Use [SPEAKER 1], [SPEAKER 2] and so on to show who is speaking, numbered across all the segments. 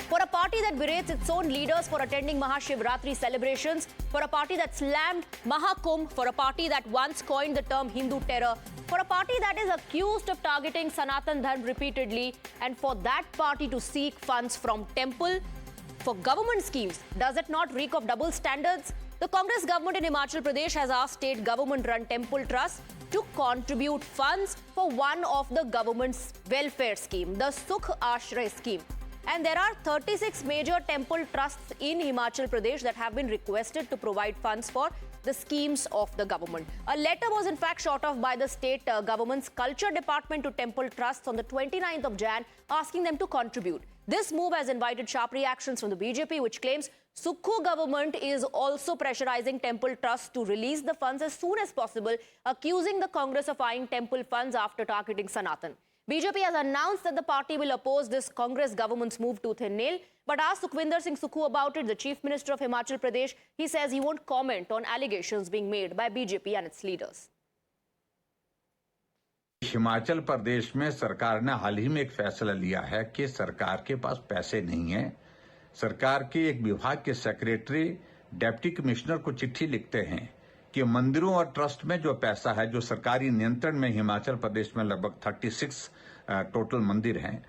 [SPEAKER 1] For a party that berates its own leaders for attending Mahashivratri celebrations, for a party that slammed Mahakumbh, for a party that once coined the term Hindu terror, for a party that is accused of targeting Sanatan Dharma repeatedly, and for that party to seek funds from temple for government schemes, does it not reek of double standards? The Congress government in Himachal Pradesh has asked state government-run temple trusts to contribute funds for one of the government's welfare scheme, the Sukh Ashray scheme. And there are 36 major temple trusts in Himachal Pradesh that have been requested to provide funds for the schemes of the government. A letter was in fact shot off by the state government's culture department to temple trusts on the 29th of Jan, asking them to contribute. This move has invited sharp reactions from the BJP, which claims Sukhu government is also pressurizing temple trusts to release the funds as soon as possible, accusing the Congress of eyeing temple funds after targeting Sanatan. BJP has announced that the party will oppose this Congress government's move tooth and nail, but asked Sukhwinder Singh Sukhu about it, the Chief Minister of Himachal Pradesh, he says he won't comment on allegations being made by BJP and its leaders.
[SPEAKER 2] Himachal Pradesh में सरकार ने हाल ही में एक फैसला लिया है कि सरकार के पास पैसे नहीं है। सरकार के एक विभाग के सेक्रेटरी डिप्टी कमिश्नर को चिट्ठी लिखते हैं कि मंदिरों और ट्रस्ट में जो पैसा है, जो सरकारी नियंत्रण में हिमाचल प्रदेश में लगभग 36 टोटल मंदिर हैं,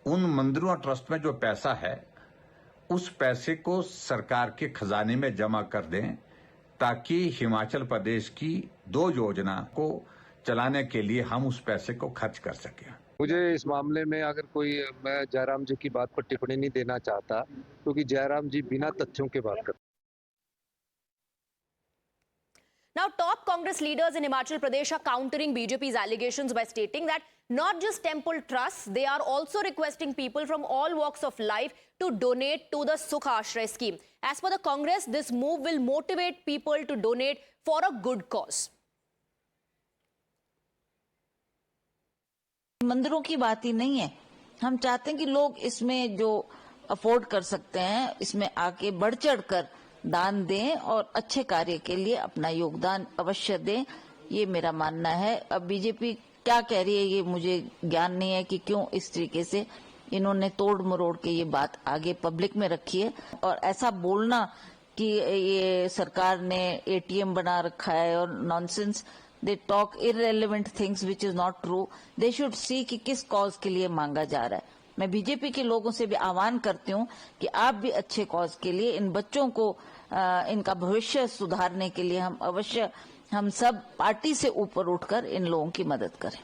[SPEAKER 2] उन मंदिरों और ट्रस्ट में जो पैसा है, उस पैसे को सरकार के खजाने में जमा कर दें ताकि हिमाचल प्रदेश की 2 योजना को चलाने के लिए हम उस पैसे को खर्च कर सकें।
[SPEAKER 3] मुझे इस मामले में अगर कोई, मैं जयराम जी की बात पर टिप्पणी नहीं देना चाहता, क्योंकि जयराम जी बिना तथ्यों के बात करते।
[SPEAKER 1] Now, top Congress leaders in Himachal Pradesh are countering BJP's allegations by stating that not just temple trusts, they are also requesting people from all walks of life to donate to the Sukh Ashray scheme. As per the Congress, this move will motivate people to donate for a good cause.
[SPEAKER 4] मंदिरों की बात ही नहीं है। हम चाहते हैं कि लोग इसमें जो अफोर्ड कर सकते हैं, इसमें आके बढ़ चढ़ कर दान दें और अच्छे कार्य के लिए अपना योगदान अवश्य दें, ये मेरा मानना है। अब बीजेपी क्या कह रही है ये मुझे ज्ञान नहीं है कि क्यों इस तरीके से इन्होंने तोड़ मरोड़ के ये बात आगे पब्लिक में रखी है। और ऐसा बोलना कि ये सरकार ने एटीएम बना रखा है और nonsense, they talk irrelevant things which is not true. They should see कि किस कॉज के लिए मांगा जा रहा है। मैं बीजेपी के लोगों से भी आह्वान करती हूँ कि आप भी अच्छे कॉज के लिए, इन बच्चों को इनका भविष्य सुधारने के लिए हम सब पार्टी से ऊपर उठकर इन लोगों की मदद करें।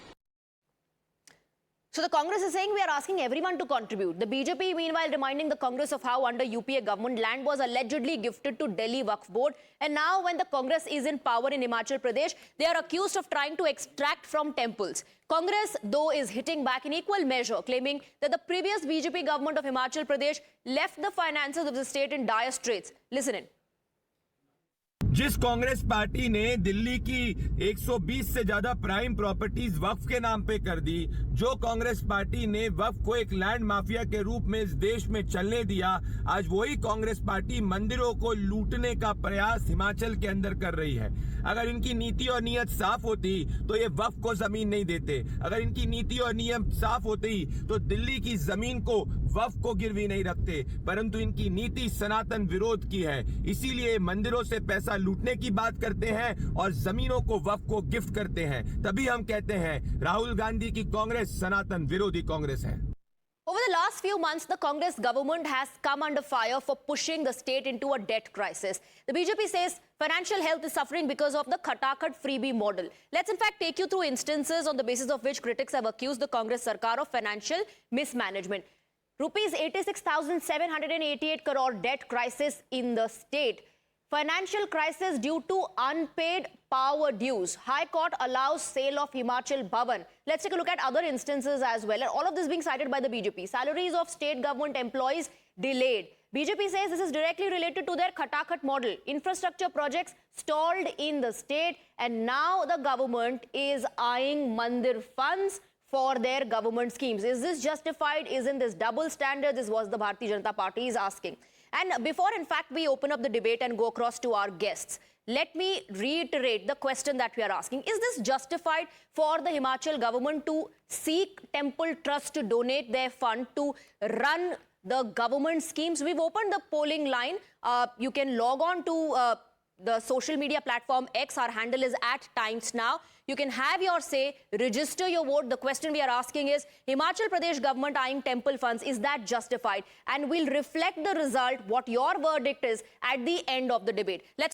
[SPEAKER 1] So the Congress is saying we are asking everyone to contribute. The BJP, meanwhile, reminding the Congress of how under UPA government land was allegedly gifted to Delhi Waqf Board. And now when the Congress is in power in Himachal Pradesh, they are accused of trying to extract from temples. Congress, though, is hitting back in equal measure, claiming that the previous BJP government of Himachal Pradesh left the finances of the state in dire straits. Listen in.
[SPEAKER 5] जिस Congress party ने दिल्ली की 120 से ज्यादा prime properties वक्फ के नाम पे कर दी, जो कांग्रेस पार्टी ने वक्फ को एक लैंड माफिया के रूप में इस देश में चलने दिया, आज वही कांग्रेस पार्टी मंदिरों को लूटने का प्रयास हिमाचल के अंदर कर रही है। अगर इनकी नीति और नीयत साफ होती तो ये वक्फ को जमीन नहीं देते। अगर इनकी नीति और नियम साफ होती तो दिल्ली की जमीन को वक्फ को गिरवी नहीं रखते, परंतु इनकी नीति सनातन विरोध की है। इसीलिए मंदिरों से पैसा लूटने की बात करते हैं और जमीनों को वक्फ को गिफ्ट करते हैं। तभी हम कहते हैं राहुल गांधी की कांग्रेस सनातन विरोधी कांग्रेस है।
[SPEAKER 1] Over the last few months, the Congress government has come under fire for pushing the state into a debt crisis. The BJP says financial health is suffering because of the Khatakhat freebie model. Let's in fact take you through instances on the basis of which critics have accused the Congress Sarkar of financial mismanagement. Rupees 86,788 crore debt crisis in the state. Financial crisis due to unpaid power dues. High Court allows sale of Himachal Bhavan. Let's take a look at other instances as well. And all of this being cited by the BJP. Salaries of state government employees delayed. BJP says this is directly related to their Khatakhat model. Infrastructure projects stalled in the state, and now the government is eyeing Mandir funds for their government schemes. Is this justified? Isn't this double standard? This was the Bharatiya Janata Party is asking. And before, in fact, we open up the debate and go across to our guests, let me reiterate the question that we are asking. Is this justified for the Himachal government to seek temple trusts to donate their fund to run the government schemes. We've opened the polling line. You can log on to the social media platform X. Our handle is @TimesNow. You can have your say, register your vote. The question we are asking is, Himachal Pradesh government eyeing temple funds, is that justified? And we'll reflect the result, what your verdict is, at the end of the debate. Let's